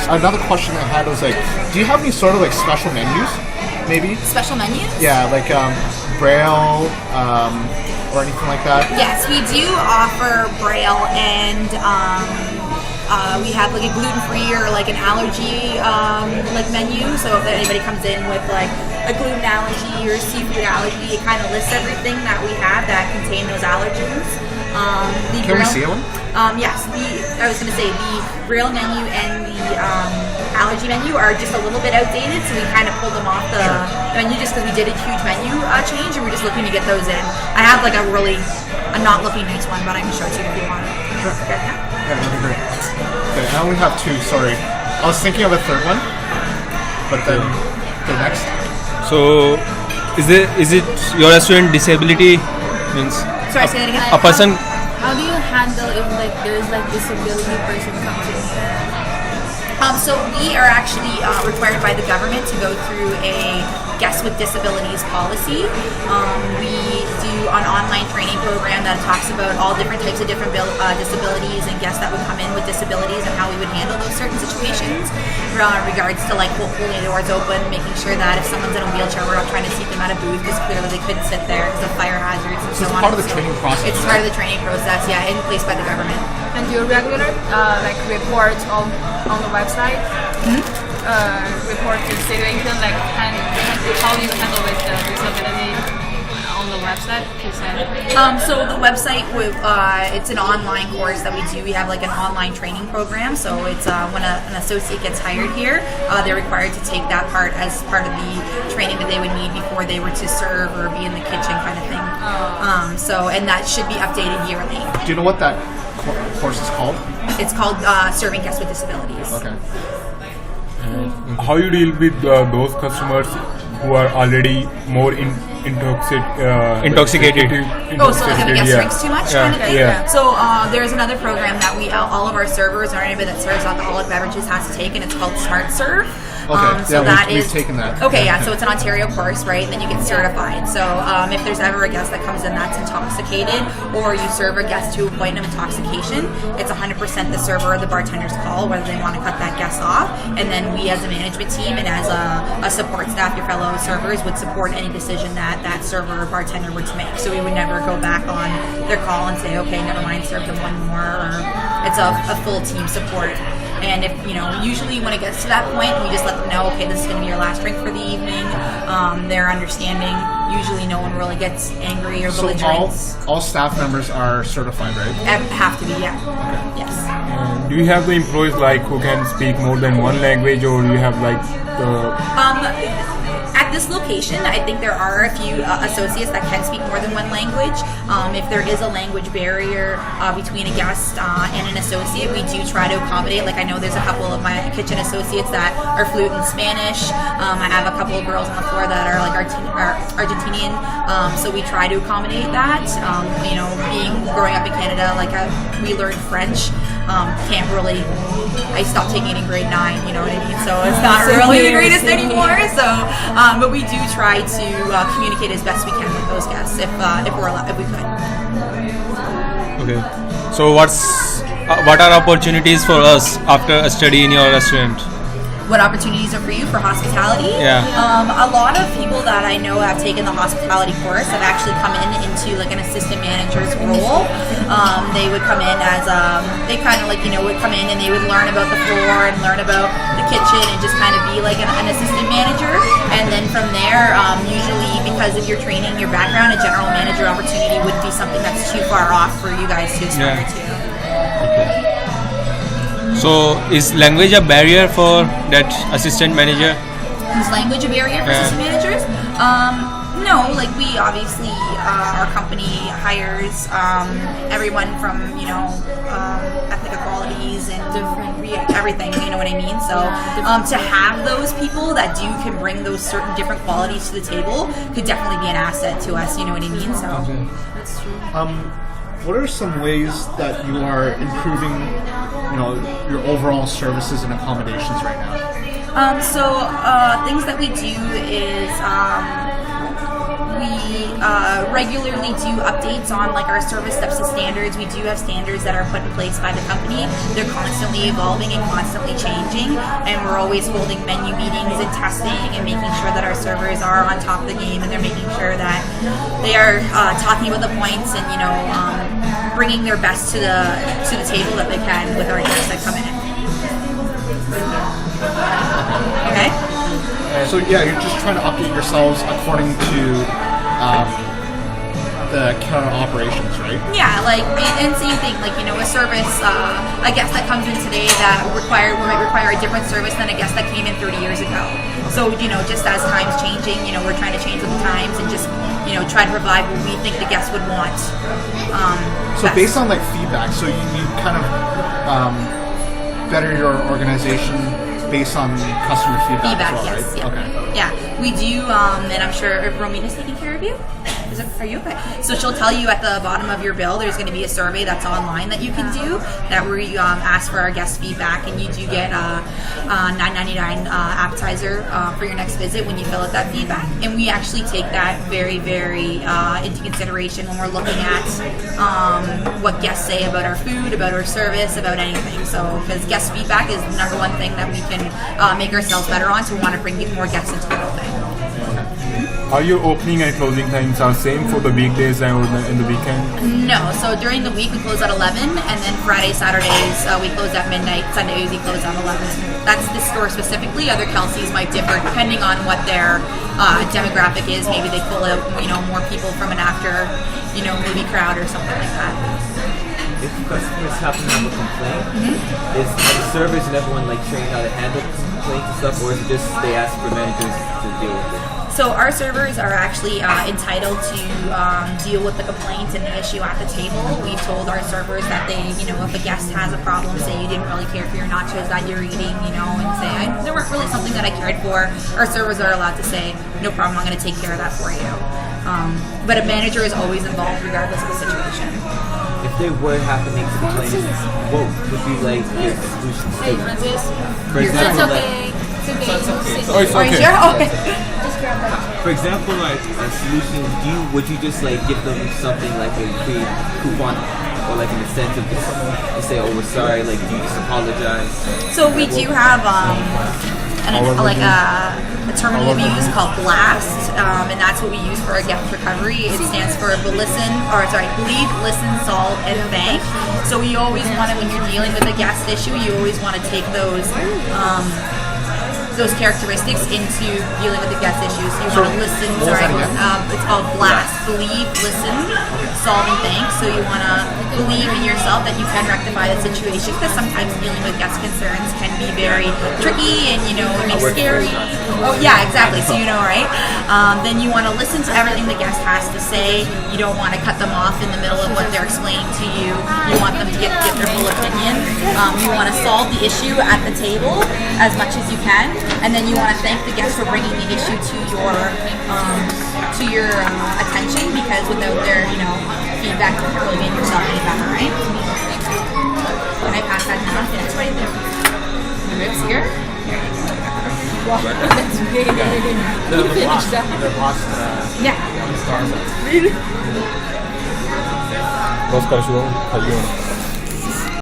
another question I had was like, do you have any sort of like special menus? Maybe special menus? Yeah, like Braille or anything like that. Yes, we do offer Braille, and we have like a gluten-free or like an allergy like menu. So if anybody comes in with like a gluten allergy or seafood allergy, it kind of lists everything that we have that contain those allergens. Can we see one? Yes, I was going to say the Braille menu and the allergy menu are just a little bit outdated, so we kind of pulled them off the menu just because we did a huge menu change, and we're just looking to get those in. I have like a not looking nice one, but I can show it to you if you want it. Sure. Okay, yeah. Yeah, that'd be great. Okay, I only have two. Sorry, I was thinking of a third one, but then the next. So, is it your restaurant disability means? Sorry, say that again. A person. How do you handle if like there's like disability person comes in here? So we are actually required by the government to go through a guests with disabilities policy. We do an online training program that talks about all different types of different disabilities and guests that would come in with disabilities and how we would handle those certain situations. In regards to like holding the doors open, making sure that if someone's in a wheelchair, we're not trying to seat them out of booth because clearly they couldn't sit there because of fire hazards and so on. It's part of the training process. It's part of the training process, yeah, in place by the government. And do you regular like report on the website? Report the situation, like how do you handle with the disability on the website? So the website, it's an online course that we do. We have like an online training program. So it's when an associate gets hired here, they're required to take that part as part of the training that they would need before they were to serve or be in the kitchen kind of thing. And that should be updated yearly. Do you know what that course is called? It's called Serving Guests with Disabilities. Okay. How you deal with those customers who are already more intoxicated? Oh, so like if a guest drinks too much kind of thing? Yeah. So there's another program that all of our servers or anybody that serves alcoholic beverages has to take, and it's called Smart Serve. Okay, so we've taken that. Okay, yeah, so it's an Ontario course, right? And then you get certified. So if there's ever a guest that comes in that's intoxicated, or you serve a guest to a point of intoxication, it's 100% the server or the bartender's call whether they want to cut that guest off. And then we as a management team and as a support staff, your fellow servers, would support any decision that server or bartender were to make. So we would never go back on their call and say, okay, never mind, serve them one more. Or it's a full team support. And if, usually when it gets to that point, we just let them know, okay, this is going to be your last drink for the evening. They're understanding. Usually no one really gets angry or belligerent. So all staff members are certified, right? Have to be, yeah. Okay. Yes. Do you have the employees like who can speak more than one language, or do you have like the... At this location, I think there are a few associates that can speak more than one language. If there is a language barrier between a guest and an associate, we do try to accommodate. Like I know there's a couple of my kitchen associates that are fluent in Spanish. I have a couple of girls on the floor that are like Argentinian, so we try to accommodate that. Growing up in Canada, we learned French. Can't really. I stopped taking it in grade 9. You know what I mean? So it's not really the greatest anymore. So. But we do try to communicate as best we can with those guests if we could. Okay. So what are opportunities for us after a study in your restaurant? What opportunities are for you for hospitality? Yeah. A lot of people that I know have taken the hospitality course have actually come into like an assistant manager's role. They would come in as they kind of would come in and they would learn about the floor and learn about the kitchen and just kind of be like an assistant manager. And then from there, usually because of your training, your background, a general manager opportunity wouldn't be something that's too far off for you guys to aspire to. Okay. So is language a barrier for that assistant manager? Is language a barrier for assistant managers? No, we obviously, our company hires everyone from, ethnic equalities and everything, you know what I mean? So to have those people that can bring those certain different qualities to the table could definitely be an asset to us, you know what I mean? So That's true. What are some ways that you are improving, your overall services and accommodations right now? Things that we do is we regularly do updates on like our service steps and standards. We do have standards that are put in place by the company. They're constantly evolving and constantly changing, and we're always holding menu meetings and testing and making sure that our servers are on top of the game, and they're making sure that they are talking about the points and bringing their best to the table that they can with our guests that come in. Okay. So yeah, you're just trying to update yourselves according to the counter operations, right? Yeah, and same thing, a service, a guest that comes in today that might require a different service than a guest that came in 30 years ago. So, just as time's changing, we're trying to change with the times and just, try to provide what we think the guest would want. So based on feedback, so you kind of better your organization based on customer feedback as well, yes, right? yeah. Okay. Yeah, we do, and I'm sure Romina's taking care of you. Are you okay? So she'll tell you at the bottom of your bill there's going to be a survey that's online that you can do that where you ask for our guest feedback, and you do get a $9.99 appetizer for your next visit when you fill out that feedback. And we actually take that very, very into consideration when we're looking at what guests say about our food, about our service, about anything. So because guest feedback is the number one thing that we can make ourselves better on, so we want to bring more guests into the building. Are your opening and closing times are same for the weekdays and in the weekend? No. So during the week we close at 11, and then Fridays, Saturdays we close at midnight. Sundays we close at 11. That's this store specifically. Other Kelseys might differ depending on what their demographic is. Maybe they pull out more people from an after movie crowd or something like that. If customers happen to have a complaint, is the servers and everyone trained how to handle complaints and stuff, or is it just they ask for managers to deal with it? So our servers are actually entitled to deal with the complaint and the issue at the table. We've told our servers that they, if a guest has a problem, say you didn't really care for your nachos that you're eating, and say they weren't really something that I cared for, our servers are allowed to say, no problem, I'm going to take care of that for you. But a manager is always involved regardless of the situation. If they were happening to complain, what would be your solution statement? For example, Oh, it's okay. Sure? Okay. For example, a solution, would you just give them something like a free coupon or an incentive to say, oh, we're sorry, do you just apologize? So we do have a terminal we use called BLAST, and that's what we use for our guest recovery. It stands for believe, listen, solve, and thank. So we always want to, when you're dealing with a guest issue, you always want to take those characteristics into dealing with the guest issues. So you want to listen. It's called BLAST. Believe, listen, solve, and thank. So you want to believe in yourself that you can rectify the situation, because sometimes dealing with guest concerns can be very tricky and it makes scary. Oh yeah, exactly. So right. Then you want to listen to everything the guest has to say. You don't want to cut them off in the middle of what they're explaining to you. You want them to get their full opinion. You want to solve the issue at the table as much as you can. And then you want to thank the guest for bringing the issue to your attention, because without their feedback, you can't really make yourself any better, right? Can I pass that down? Yeah, it's right there. The ribs here. Wow, that's really good. The lost Yeah. stars. Lost Shubham, how you doing?